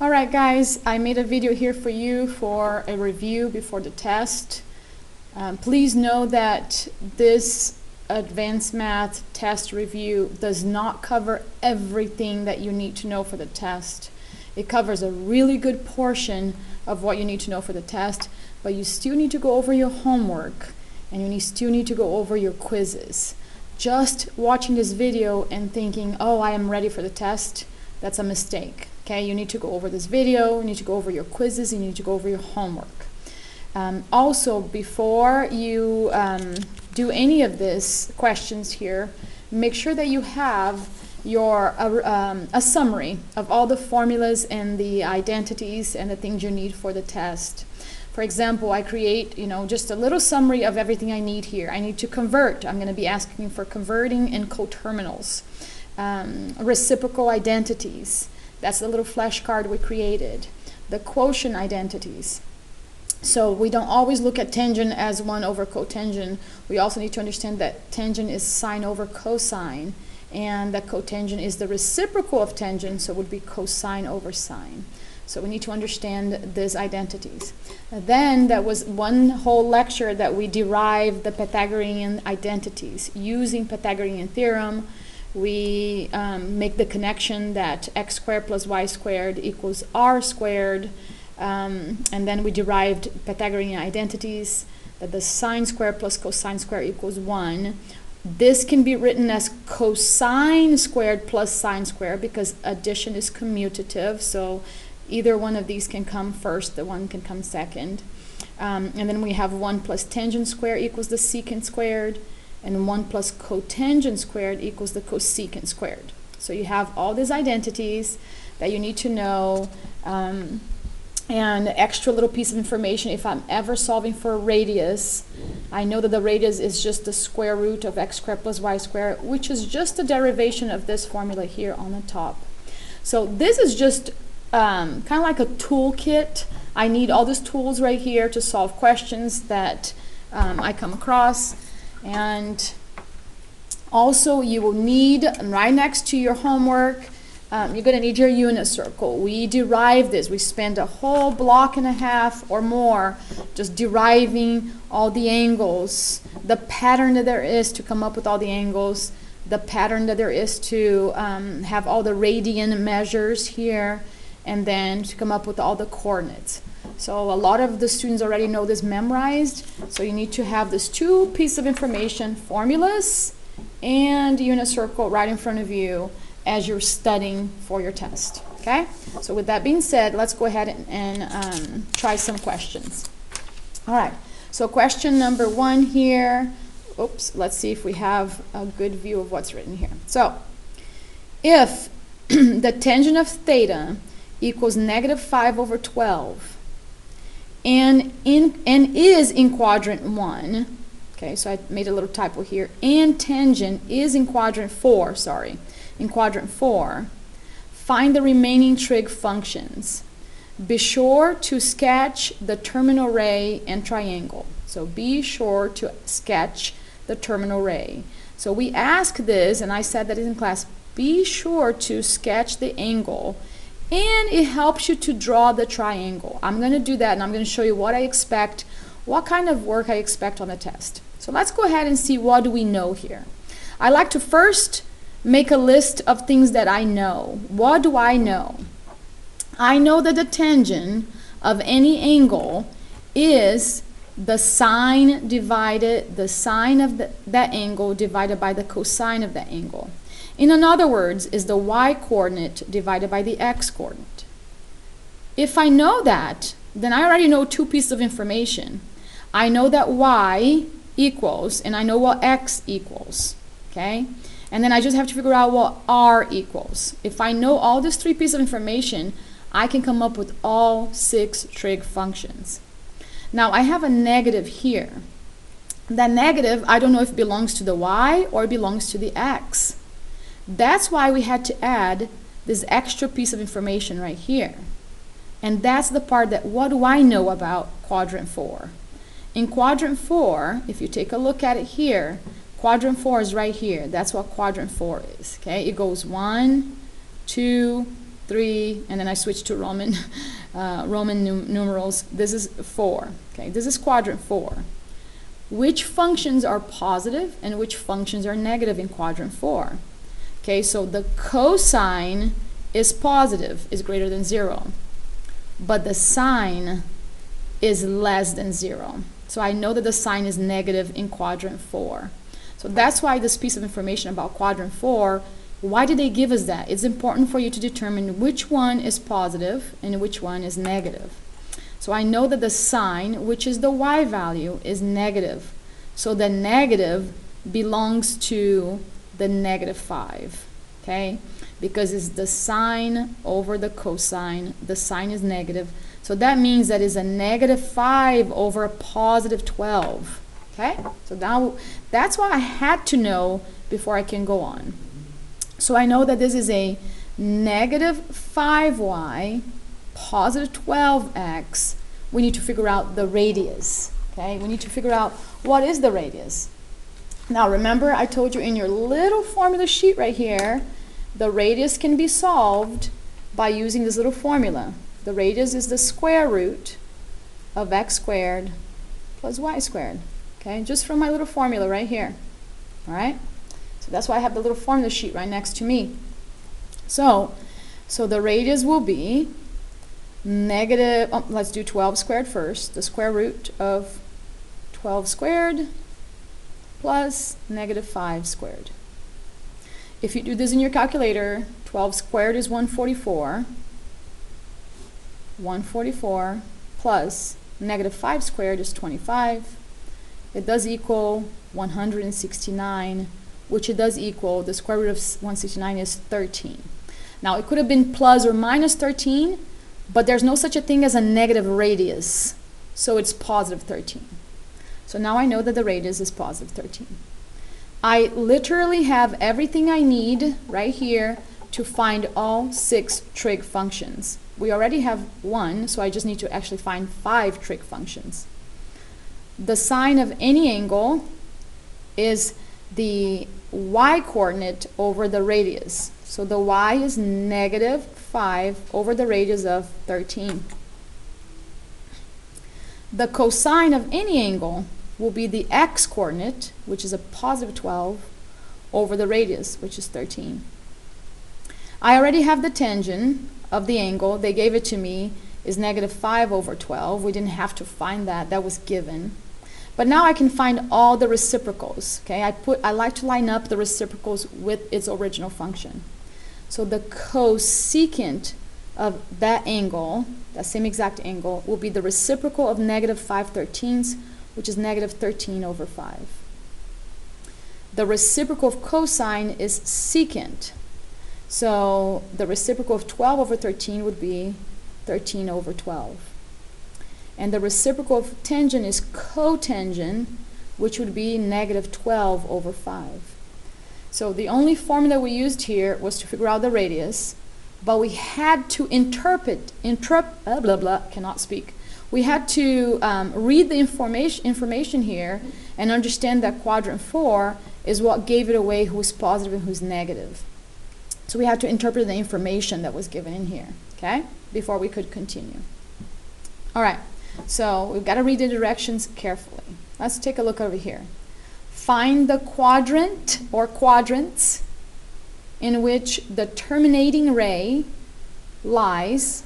Alright guys, I made a video here for you for a review before the test. Please know that this advanced math test review does not cover everything that you need to know for the test. It covers a really good portion of what you need to know for the test, but you still need to go over your homework and you still need to go over your quizzes. Just watching this video and thinking, oh, I am ready for the test, that's a mistake. Okay, you need to go over this video, you need to go over your quizzes, you need to go over your homework. Also, before you do any of these questions here, make sure that you have your a summary of all the formulas and the identities and the things you need for the test. For example, I create, just a little summary of everything I need here. I need to convert. I'm going to be asking for converting and coterminals, reciprocal identities. That's the little flashcard we created. The quotient identities. So we don't always look at tangent as 1 over cotangent. We also need to understand that tangent is sine over cosine, and that cotangent is the reciprocal of tangent, so it would be cosine over sine. So we need to understand these identities. Then there was one whole lecture that we derived the Pythagorean identities using Pythagorean theorem. We make the connection that x squared plus y squared equals r squared, and then we derived Pythagorean identities that the sine squared plus cosine squared equals 1. This can be written as cosine squared plus sine squared because addition is commutative, so either one of these can come first, the one can come second. And then we have 1 plus tangent squared equals the secant squared, and 1 plus cotangent squared equals the cosecant squared. So you have all these identities that you need to know, and extra little piece of information. If I'm ever solving for a radius, I know that the radius is just the square root of x squared plus y squared, which is just a derivation of this formula here on the top. So this is just kind of like a toolkit. I need all these tools right here to solve questions that I come across. And also you will need, right next to your homework, you're going to need your unit circle. We derived this. We spent a whole block and a half or more just deriving all the angles, the pattern that there is to come up with all the angles, the pattern that there is to have all the radian measures here, and then to come up with all the coordinates. So a lot of the students already know this memorized, so you need to have this two pieces of information, formulas and unit circle, right in front of you as you're studying for your test. Okay? So with that being said, let's go ahead and try some questions. All right, so question number 1 here. Oops, let's see if we have a good view of what's written here. So if the tangent of theta equals -5 over 12 and is in quadrant 1, okay, so I made a little typo here, and tangent is in quadrant 4, in quadrant 4, find the remaining trig functions. Be sure to sketch the terminal ray and triangle. So be sure to sketch the terminal ray. So we ask this, and I said that in class, be sure to sketch the angle, and it helps you to draw the triangle. I'm going to do that, and I'm going to show you what I expect, what kind of work I expect on the test. So let's go ahead and see what do we know here. I like to first make a list of things that I know. What do I know? I know that the tangent of any angle is the sine of that angle divided by the cosine of that angle. In other words, is the y coordinate divided by the x coordinate. If I know that, then I already know two pieces of information. I know that y equals, and I know what x equals, okay? And then I just have to figure out what r equals. If I know all these 3 pieces of information, I can come up with all 6 trig functions. Now I have a negative here. That negative, I don't know if it belongs to the y or it belongs to the x. That's why we had to add this extra piece of information right here. And that's the part that, what do I know about quadrant 4? In quadrant 4, if you take a look at it here, quadrant 4 is right here. That's what quadrant 4 is. Okay, it goes 1, 2, 3, and then I switch to Roman, numerals. This is 4. Okay, this is quadrant 4. Which functions are positive and which functions are negative in quadrant 4? Okay, so the cosine is positive, is greater than 0, but the sine is less than 0. So I know that the sine is negative in quadrant 4. So that's why this piece of information about quadrant 4, why did they give us that? It's important for you to determine which one is positive and which one is negative. So I know that the sine, which is the y value, is negative. So the negative belongs to the negative 5, okay? Because it's the sine over the cosine. The sine is negative. So that means that is a negative 5 over a positive 12, okay? So now that's what I had to know before I can go on. So I know that this is a negative 5y, positive 12x. We need to figure out the radius, okay? We need to figure out what is the radius. Now remember, I told you in your little formula sheet right here, the radius can be solved by using this little formula. The radius is the square root of x squared plus y squared, okay? Just from my little formula right here, all right? So that's why I have the little formula sheet right next to me. So the radius will be negative, let's do 12 squared first, the square root of 12 squared plus negative 5 squared. If you do this in your calculator, 12 squared is 144. 144 plus negative 5 squared is 25. It does equal 169, which it does equal, the square root of 169 is 13. Now it could have been plus or minus 13, but there's no such a thing as a negative radius, so it's positive 13. So now I know that the radius is positive 13. I literally have everything I need right here to find all 6 trig functions. We already have 1, so I just need to actually find 5 trig functions. The sine of any angle is the y-coordinate over the radius. So the y is negative 5 over the radius of 13. The cosine of any angle will be the x-coordinate, which is a positive 12, over the radius, which is 13. I already have the tangent of the angle. They gave it to me, is negative 5 over 12. We didn't have to find that. That was given. But now I can find all the reciprocals, okay? I like to line up the reciprocals with its original function. So the cosecant of that angle, that same exact angle, will be the reciprocal of negative 5/13, which is negative 13 over 5. The reciprocal of cosine is secant. So the reciprocal of 12 over 13 would be 13 over 12. And the reciprocal of tangent is cotangent, which would be negative 12 over 5. So the only formula we used here was to figure out the radius, but we had to cannot speak. We had to read the information here and understand that quadrant 4 is what gave it away who's positive and who's negative. So we had to interpret the information that was given in here, okay, before we could continue. All right, so we've got to read the directions carefully. Let's take a look over here. Find the quadrant or quadrants in which the terminating ray lies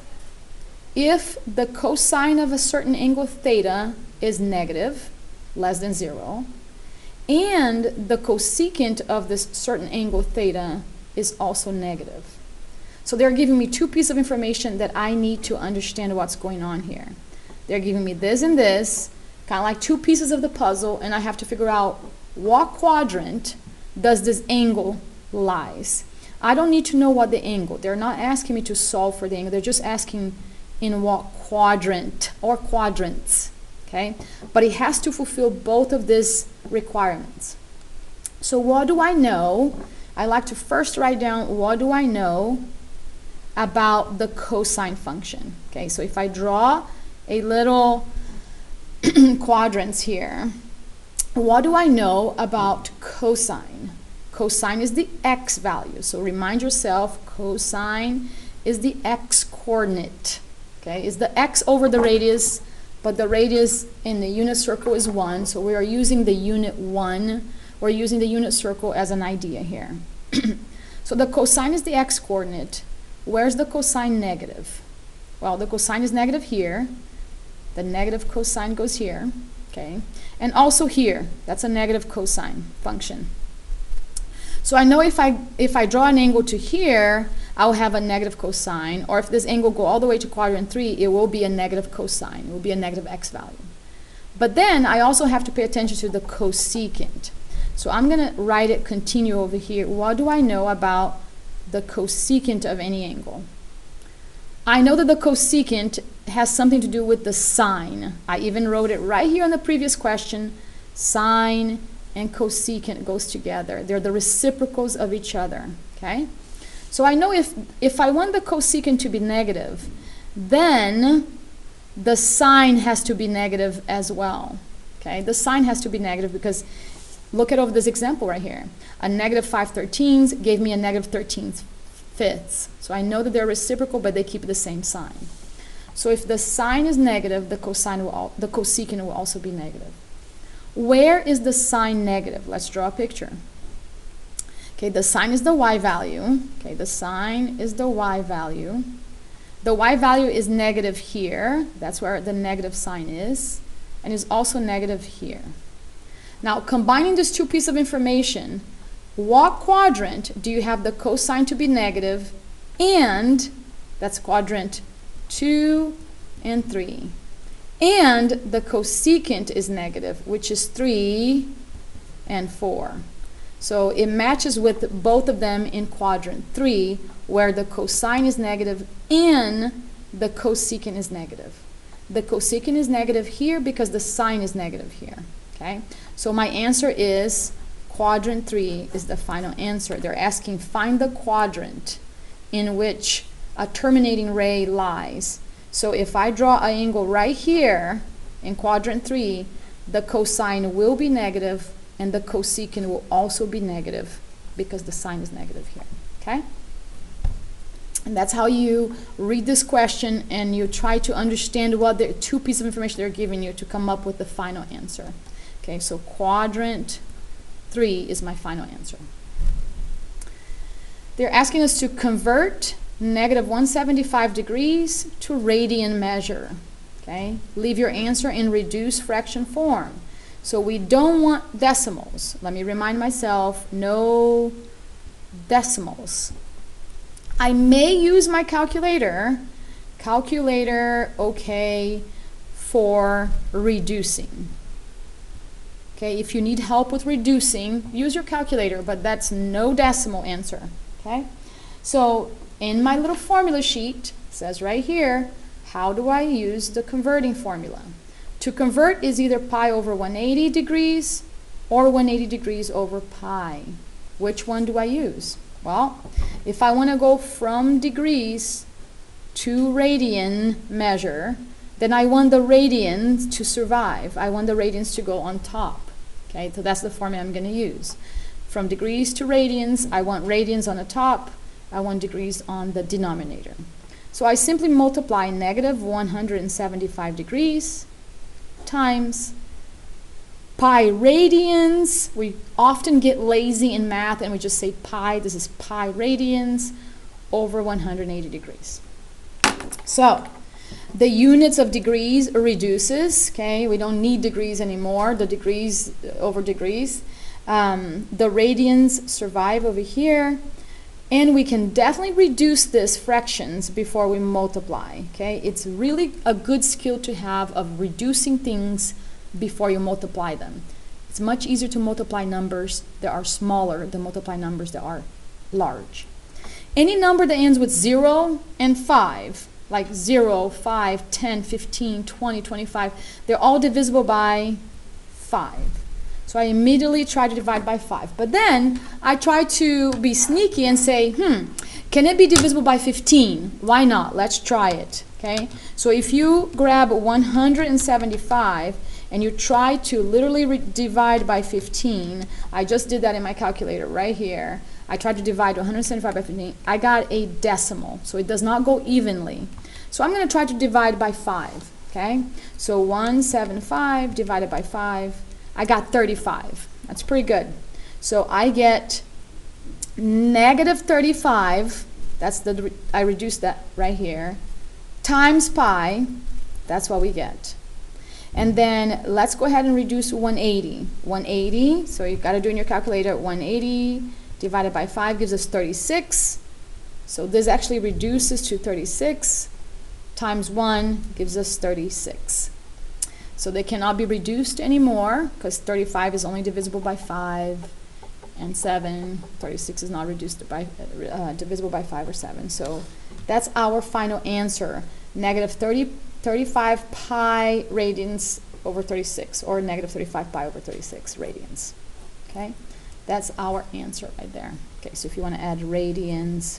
if the cosine of a certain angle theta is negative, less than 0, and the cosecant of this certain angle theta is also negative. So they're giving me 2 pieces of information that I need to understand what's going on here. They're giving me this and this, kind of like 2 pieces of the puzzle, and I have to figure out what quadrant does this angle lies. I don't need to know what the angle. They're not asking me to solve for the angle. They're just asking in what quadrant or quadrants, okay? But it has to fulfill both of these requirements. So what do I know? I like to first write down what do I know about the cosine function. Okay, so if I draw a little quadrants here, what do I know about cosine? Cosine is the x value. So remind yourself, cosine is the x-coordinate. Okay, is the x over the radius, but the radius in the unit circle is 1, so we are using the unit 1. We're using the unit circle as an idea here. So the cosine is the x-coordinate. Where's the cosine negative? Well, the cosine is negative here. The negative cosine goes here, okay? And also here, that's a negative cosine function. So I know if I draw an angle to here, I'll have a negative cosine, or if this angle go all the way to quadrant 3, it will be a negative cosine. It will be a negative x value. But then I also have to pay attention to the cosecant. So I'm going to write it continue over here. What do I know about the cosecant of any angle? I know that the cosecant has something to do with the sine. I even wrote it right here on the previous question. Sine and cosecant goes together. They're the reciprocals of each other, okay? So I know if I want the cosecant to be negative, then the sine has to be negative as well, okay? The sine has to be negative because look at over this example right here. A negative 5/13 gave me a negative 13/5. So I know that they're reciprocal, but they keep the same sign. So if the sine is negative, the cosecant will also be negative. Where is the sine negative? Let's draw a picture. Okay, the sine is the y value. Okay, the sine is the y value. The y value is negative here. That's where the negative sign is. And is also negative here. Now, combining these two pieces of information, what quadrant do you have the cosine to be negative, and that's quadrant 2 and 3. And the cosecant is negative, which is 3 and 4. So it matches with both of them in quadrant 3, where the cosine is negative and the cosecant is negative. The cosecant is negative here because the sine is negative here. Okay? So my answer is quadrant 3 is the final answer. They're asking find the quadrant in which a terminating ray lies. So if I draw an angle right here in quadrant 3, the cosine will be negative and the cosecant will also be negative because the sine is negative here. Okay? And that's how you read this question and you try to understand what the two pieces of information they're giving you to come up with the final answer. Okay, so quadrant 3 is my final answer. They're asking us to convert negative 175 degrees to radian measure. Okay, leave your answer in reduced fraction form. So we don't want decimals. Let me remind myself, no decimals. I may use my calculator. Calculator, okay, for reducing. Okay, if you need help with reducing, use your calculator, but that's no decimal answer. Okay, so in my little formula sheet, it says right here, how do I use the converting formula? To convert is either pi over 180 degrees or 180 degrees over pi. Which one do I use? Well, if I want to go from degrees to radian measure, then I want the radians to survive. I want the radians to go on top. Okay, so that's the formula I'm going to use. From degrees to radians, I want radians on the top. I want degrees on the denominator. So I simply multiply negative 175 degrees times pi radians. We often get lazy in math and we just say pi. This is pi radians over 180 degrees. So the units of degrees reduces. Okay, we don't need degrees anymore. The degrees over degrees. The radians survive over here. And we can definitely reduce this fractions before we multiply. Okay, it's really a good skill to have of reducing things before you multiply them. It's much easier to multiply numbers that are smaller than multiply numbers that are large. Any number that ends with 0 and 5, like 0, 5, 10, 15, 20, 25, they're all divisible by 5. So I immediately try to divide by 5. But then I try to be sneaky and say, can it be divisible by 15? Why not? Let's try it. Okay? So if you grab 175 and you try to literally divide by 15, I just did that in my calculator right here. I tried to divide 175 by 15. I got a decimal, so it does not go evenly. So I'm going to try to divide by 5, okay? So 175 divided by 5, I got 35. That's pretty good. So I get negative 35, that's I reduced that right here, times pi, that's what we get. And then let's go ahead and reduce 180. 180, so you've got to do in your calculator, 180 divided by 5 gives us 36. So this actually reduces to 36 times 1 gives us 36. So they cannot be reduced anymore because 35 is only divisible by 5 and 7. 36 is not reduced by divisible by 5 or 7. So that's our final answer. Negative 35 pi radians over 36, or negative 35 pi over 36 radians. Okay, that's our answer right there. Okay, so if you want to add radians,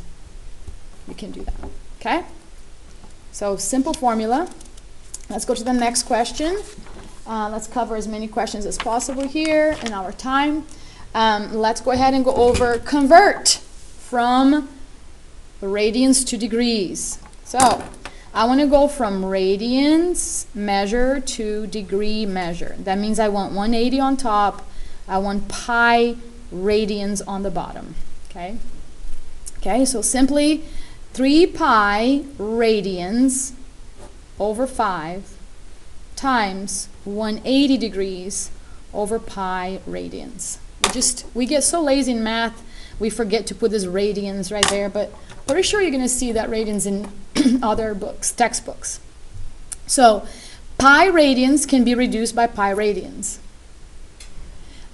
you can do that. Okay, so simple formula. Let's go to the next question. Let's cover as many questions as possible here in our time. Let's go ahead and go over convert from radians to degrees. So I want to go from radians measure to degree measure. That means I want 180 on top. I want pi radians on the bottom. Okay. Okay, so simply 3 pi radians over 5 times 180 degrees over pi radians. We get so lazy in math, we forget to put this radians right there, but pretty sure you're going to see that radians in other books, textbooks. So pi radians can be reduced by pi radians.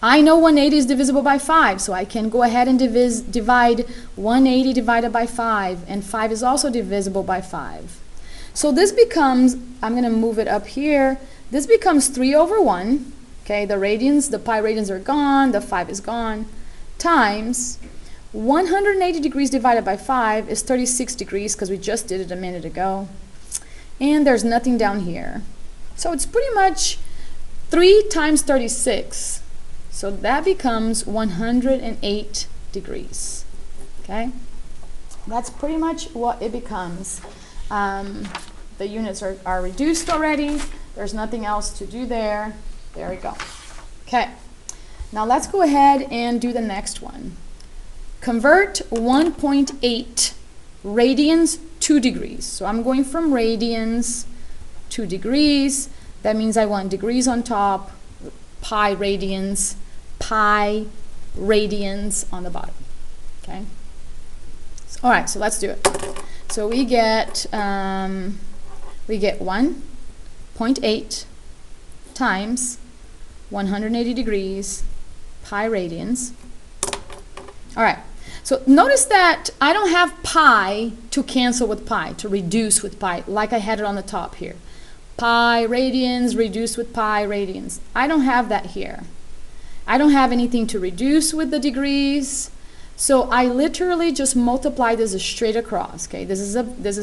I know 180 is divisible by 5, so I can go ahead and divide 180 divided by 5, and 5 is also divisible by 5. So this becomes, I'm going to move it up here, this becomes 3 over 1, okay, the radians, the pi radians are gone, the 5 is gone, times 180 degrees divided by 5 is 36 degrees, because we just did it a minute ago, and there's nothing down here. So it's pretty much 3 times 36, so that becomes 108 degrees, okay? That's pretty much what it becomes. The units are reduced already. There's nothing else to do there. There we go. Okay. Now let's go ahead and do the next one. Convert 1.8 radians to degrees. So I'm going from radians to degrees. That means I want degrees on top, pi radians on the bottom. Okay. All right, so let's do it. So we get 1.8 times 180 degrees pi radians. All right, so notice that I don't have pi to cancel with pi, to reduce with pi, like I had it on the top here. Pi radians reduced with pi radians. I don't have that here. I don't have anything to reduce with the degrees. So I literally just multiply this straight across. Okay, this is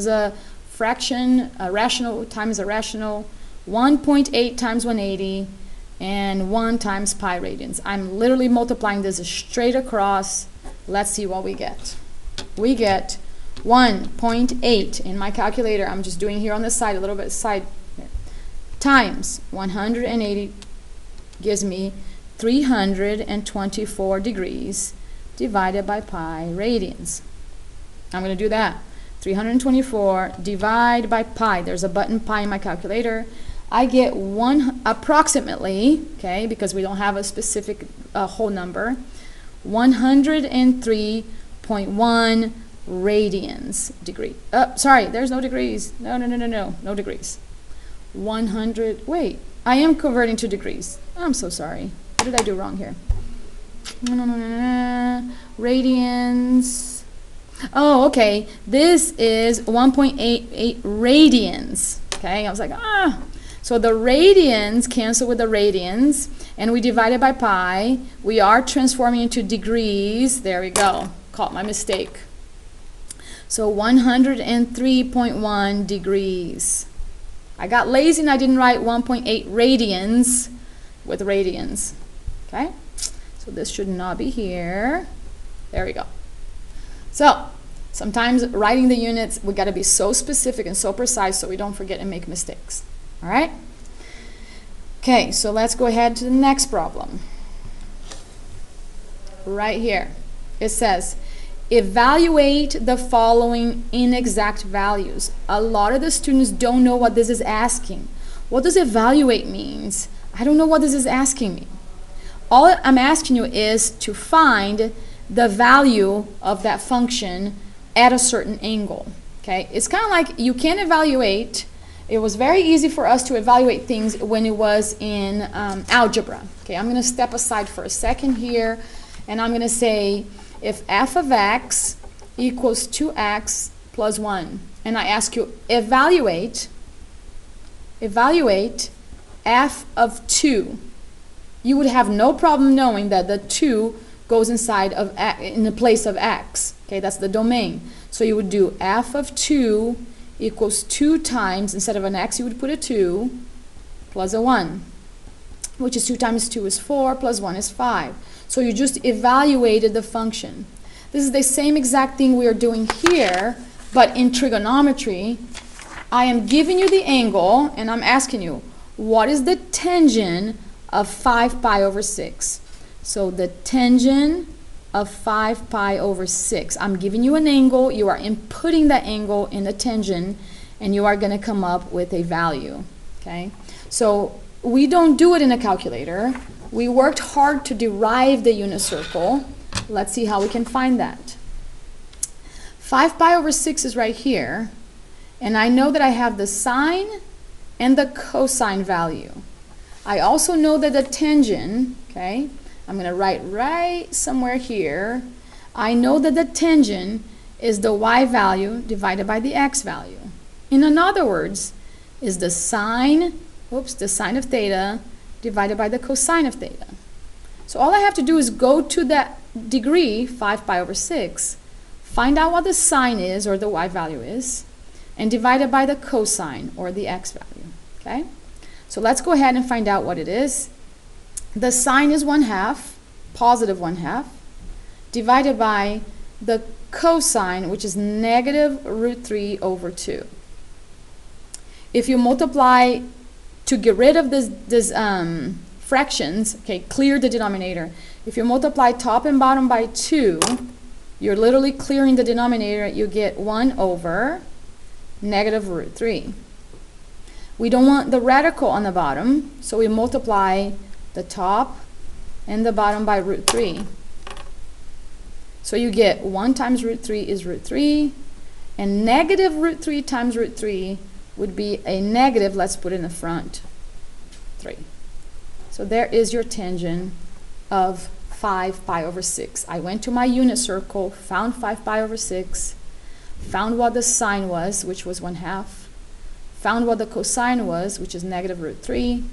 a fraction, a rational times a rational, 1.8 times 180, and 1 times pi radians. I'm literally multiplying this straight across. Let's see what we get. We get 1.8 in my calculator. I'm just doing here on the side, a little bit side here, times 180 gives me 324 degrees divided by pi radians. I'm going to do that. 324 divide by pi. There's a button pi in my calculator. I get approximately, okay, because we don't have a specific whole number, 103.1 radians degree. Sorry, there's no degrees. No degrees. 100, wait, I am converting to degrees. I'm so sorry. What did I do wrong here? Radians. Oh, okay. This is 1.88 radians. Okay, I was like, So the radians cancel with the radians, and we divide it by pi. We are transforming into degrees. There we go. Caught my mistake. So 103.1 degrees. I got lazy and I didn't write 1.8 radians with radians. Okay? So this should not be here. There we go. So sometimes writing the units, we got to be so specific and so precise so we don't forget and make mistakes. All right? Okay, so let's go ahead to the next problem. Right here. It says, evaluate the following inexact values. A lot of the students don't know what this is asking. What does evaluate means? I don't know what this is asking me. All I'm asking you is to find the value of that function at a certain angle. Okay? It's kind of like you can evaluate. It was very easy for us to evaluate things when it was in algebra. Okay, I'm going to step aside for a second here, and I'm going to say if f of x equals 2x plus 1, and I ask you evaluate f of 2, you would have no problem knowing that the 2 goes inside of in the place of x. Okay, that's the domain. So you would do f of 2 equals 2 times, instead of an x, you would put a 2 plus a 1, which is 2 times 2 is 4 plus 1 is 5. So you just evaluated the function. This is the same exact thing we are doing here, but in trigonometry. I am giving you the angle, and I'm asking you, what is the tangent of 5 pi over 6? So the tangent of 5 pi over 6. I'm giving you an angle, you are inputting that angle in the tangent, and you are going to come up with a value. Okay? So we don't do it in a calculator. We worked hard to derive the unit circle. Let's see how we can find that. 5 pi over 6 is right here, and I know that I have the sine and the cosine value. I also know that the tangent, okay, I'm going to write right somewhere here. I know that the tangent is the y value divided by the x value. In other words, is the sine of theta divided by the cosine of theta. So all I have to do is go to that degree, 5 pi over 6, find out what the sine is, or the y value is, and divide it by the cosine, or the x value. Okay? So let's go ahead and find out what it is. The sine is 1/2, positive 1/2, divided by the cosine, which is negative root 3 over 2. If you multiply to get rid of this fractions, okay, clear the denominator. If you multiply top and bottom by 2, you're literally clearing the denominator. You get 1 over negative root 3. We don't want the radical on the bottom, so we multiply the top and the bottom by root 3. So you get 1 times root 3 is root 3, and negative root 3 times root 3 would be a negative, let's put in the front, 3. So there is your tangent of 5 pi over 6. I went to my unit circle, found 5 pi over 6, found what the sine was, which was 1/2, found what the cosine was, which is negative root 3,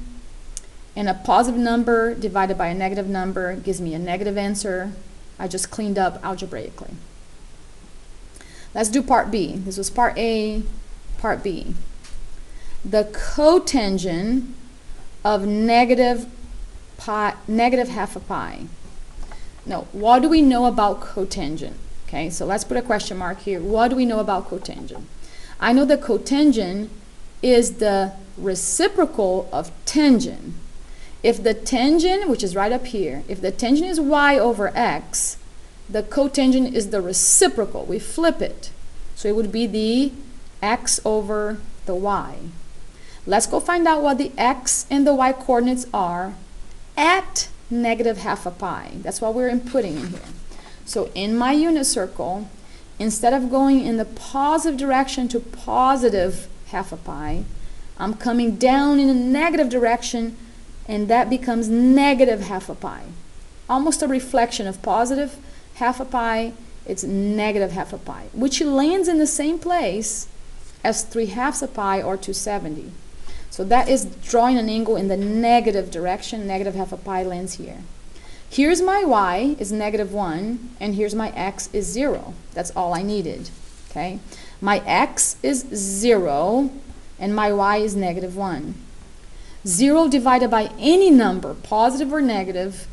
and a positive number divided by a negative number gives me a negative answer. I just cleaned up algebraically. Let's do part B. This was part A, part B. The cotangent of negative 1/2 of pi. Now, what do we know about cotangent? Okay, so let's put a question mark here. What do we know about cotangent? I know that cotangent is the reciprocal of tangent. If the tangent, which is right up here, if the tangent is y over x, the cotangent is the reciprocal. We flip it. So it would be the x over the y. Let's go find out what the x and the y coordinates are at negative 1/2 of pi. That's what we're inputting in here. So in my unit circle, instead of going in the positive direction to positive 1/2 of pi, I'm coming down in a negative direction, and that becomes negative 1/2 of pi. Almost a reflection of positive 1/2 of pi, it's negative 1/2 of pi, which lands in the same place as 3/2 of pi or 270. So that is drawing an angle in the negative direction. Negative 1/2 of pi lands here. Here's my y is negative 1, and here's my x is 0. That's all I needed. Okay, my x is 0, and my y is negative 1. 0 divided by any number, positive or negative,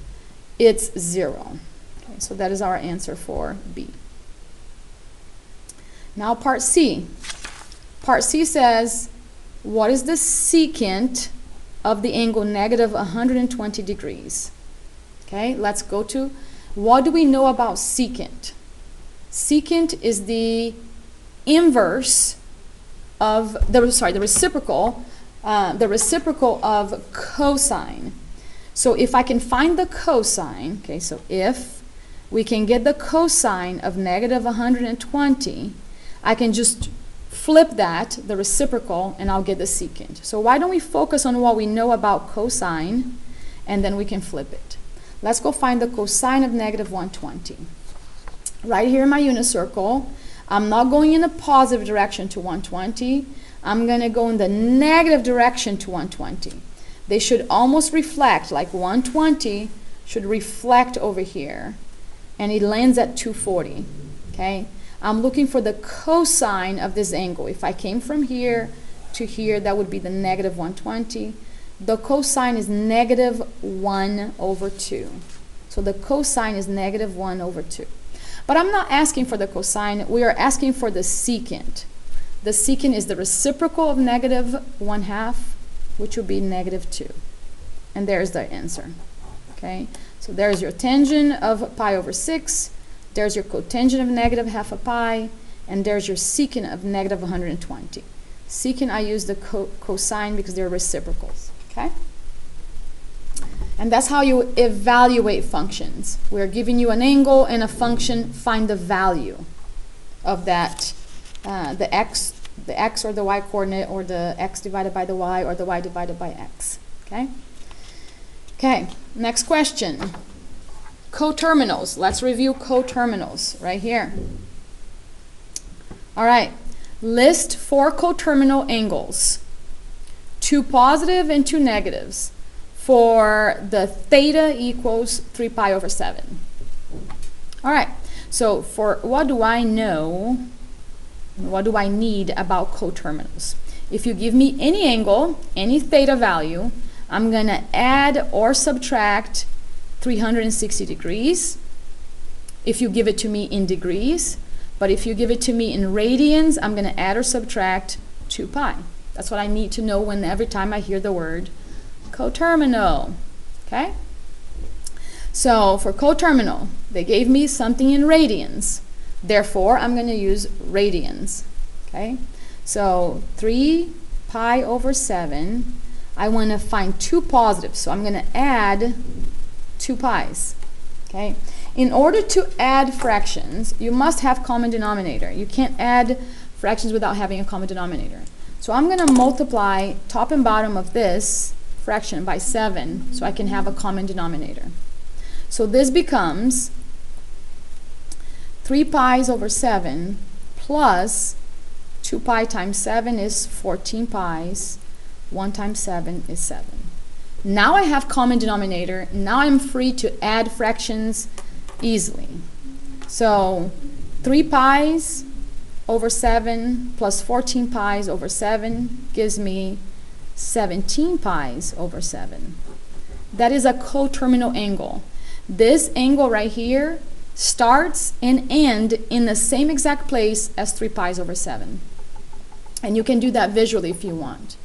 it's 0. Okay, so that is our answer for B. Now part C. Part C says, what is the secant of the angle negative 120 degrees? Okay, let's go to, what do we know about secant? Secant is the inverse of, the reciprocal of cosine. So if I can find the cosine, okay, so if we can get the cosine of negative 120, I can just flip that, the reciprocal, and I'll get the secant. So why don't we focus on what we know about cosine, and then we can flip it. Let's go find the cosine of negative 120. Right here in my unit circle, I'm not going in a positive direction to 120. I'm going to go in the negative direction to 120. They should almost reflect, like 120 should reflect over here, and it lands at 240, okay? I'm looking for the cosine of this angle. If I came from here to here, that would be the negative 120. The cosine is negative 1 over 2. So the cosine is negative 1 over 2. But I'm not asking for the cosine. We are asking for the secant. The secant is the reciprocal of negative 1/2, which would be negative 2. And there's the answer. Okay? So there's your tangent of pi over 6. There's your cotangent of negative 1/2 of pi. And there's your secant of negative 120. Secant, I use the cosine because they're reciprocals. Okay? And that's how you evaluate functions. We're giving you an angle and a function, find the value of that, the x or the y coordinate, or the x divided by the y, or the y divided by x. Okay? Okay, next question. Coterminals. Let's review coterminals right here. All right, list 4 coterminal angles, 2 positive and 2 negatives, for the theta equals 3 pi over 7. All right, so for what do I know, what do I need about coterminals? If you give me any angle, any theta value, I'm going to add or subtract 360 degrees if you give it to me in degrees. But if you give it to me in radians, I'm going to add or subtract 2 pi. That's what I need to know when every time I hear the word coterminal. Okay? So for coterminal, they gave me something in radians. Therefore, I'm going to use radians. Okay? So 3 pi over 7, I want to find 2 positives. So I'm going to add 2 pi's. Okay? In order to add fractions, you must have common denominator. You can't add fractions without having a common denominator. So I'm going to multiply top and bottom of this fraction by 7 so I can have a common denominator. So this becomes 3 pi's over 7 plus 2 pi times 7 is 14 pi's. 1 times 7 is 7. Now I have common denominator. Now I'm free to add fractions easily. So 3 pi's over 7 plus 14 pi's over 7 gives me 17 pi's over 7. That is a coterminal angle. This angle right here starts and ends in the same exact place as 3 pi's over 7. And you can do that visually if you want.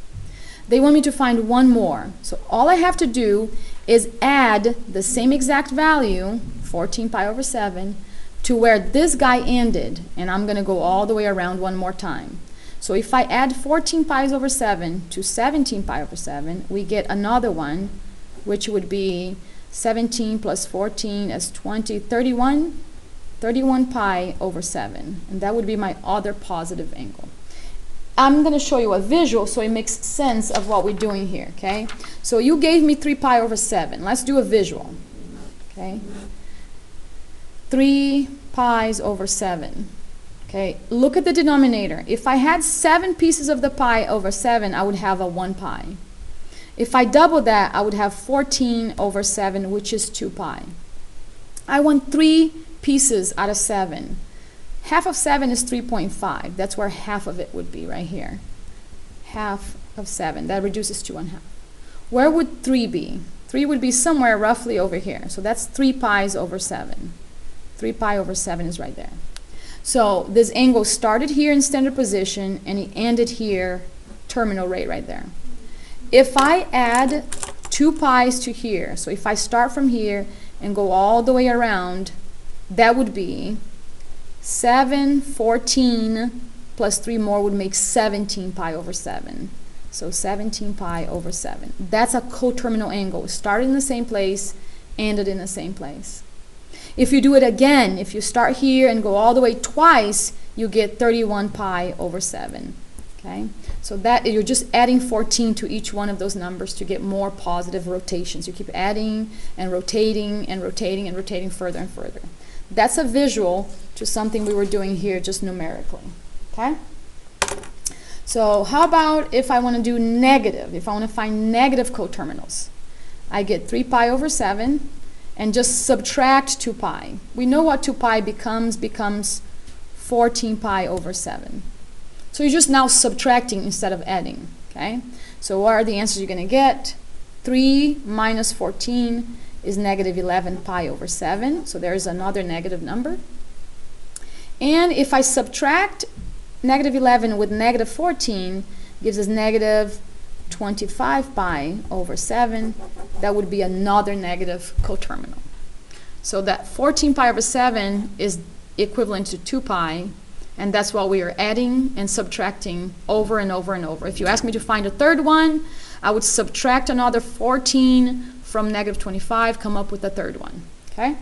They want me to find one more. So all I have to do is add the same exact value, 14 pi over 7, to where this guy ended. And I'm going to go all the way around one more time. So if I add 14 pi's over 7 to 17 pi over 7, we get another one, which would be 17 plus 14 is 20, 31 pi over 7. And that would be my other positive angle. I'm going to show you a visual so it makes sense of what we're doing here, okay? So you gave me 3 pi over 7. Let's do a visual, okay? 3 pi's over 7, okay? Look at the denominator. If I had 7 pieces of the pi over 7, I would have a 1 pi. If I double that, I would have 14 over 7, which is 2 pi. I want 3 pieces out of 7. Half of 7 is 3.5. That's where half of it would be, right here. Half of 7. That reduces to 1/2. Where would 3 be? 3 would be somewhere roughly over here. So that's 3 pi's over 7. 3 pi over 7 is right there. So this angle started here in standard position and it ended here, terminal rate right there. If I add 2 pi's to here, so if I start from here and go all the way around, that would be 7, 14 plus 3 more would make 17 pi over 7. So 17 pi over 7. That's a coterminal angle. Started in the same place, ended in the same place. If you do it again, if you start here and go all the way twice, you get 31 pi over 7. Okay? So that you're just adding 14 to each one of those numbers to get more positive rotations. You keep adding and rotating and rotating and rotating further and further. That's a visual to something we were doing here just numerically. Okay? So how about if I want to do negative, if I want to find negative coterminals? I get 3 pi over 7 and just subtract 2 pi. We know what 2 pi becomes 14 pi over 7. So you're just now subtracting instead of adding. Okay? So what are the answers you're going to get? 3 minus 14 is negative 11 pi over 7. So there's another negative number. And if I subtract negative 11 with negative 14, gives us negative 25 pi over 7. That would be another negative coterminal. So that 14 pi over 7 is equivalent to 2 pi, and that's what we are adding and subtracting over and over and over. If you ask me to find a third one, I would subtract another 14 from negative 25, come up with a third one. Okay?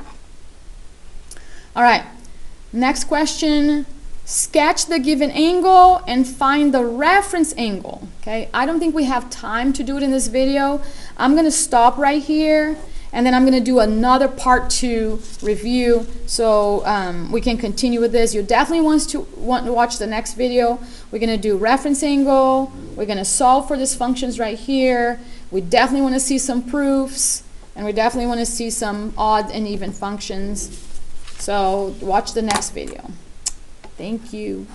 All right. Next question. Sketch the given angle and find the reference angle. Okay, I don't think we have time to do it in this video. I'm going to stop right here and then I'm going to do another part 2 review so we can continue with this. You definitely want to watch the next video. We're going to do reference angle. We're going to solve for these functions right here. We definitely want to see some proofs and we definitely want to see some odd and even functions. So watch the next video. Thank you.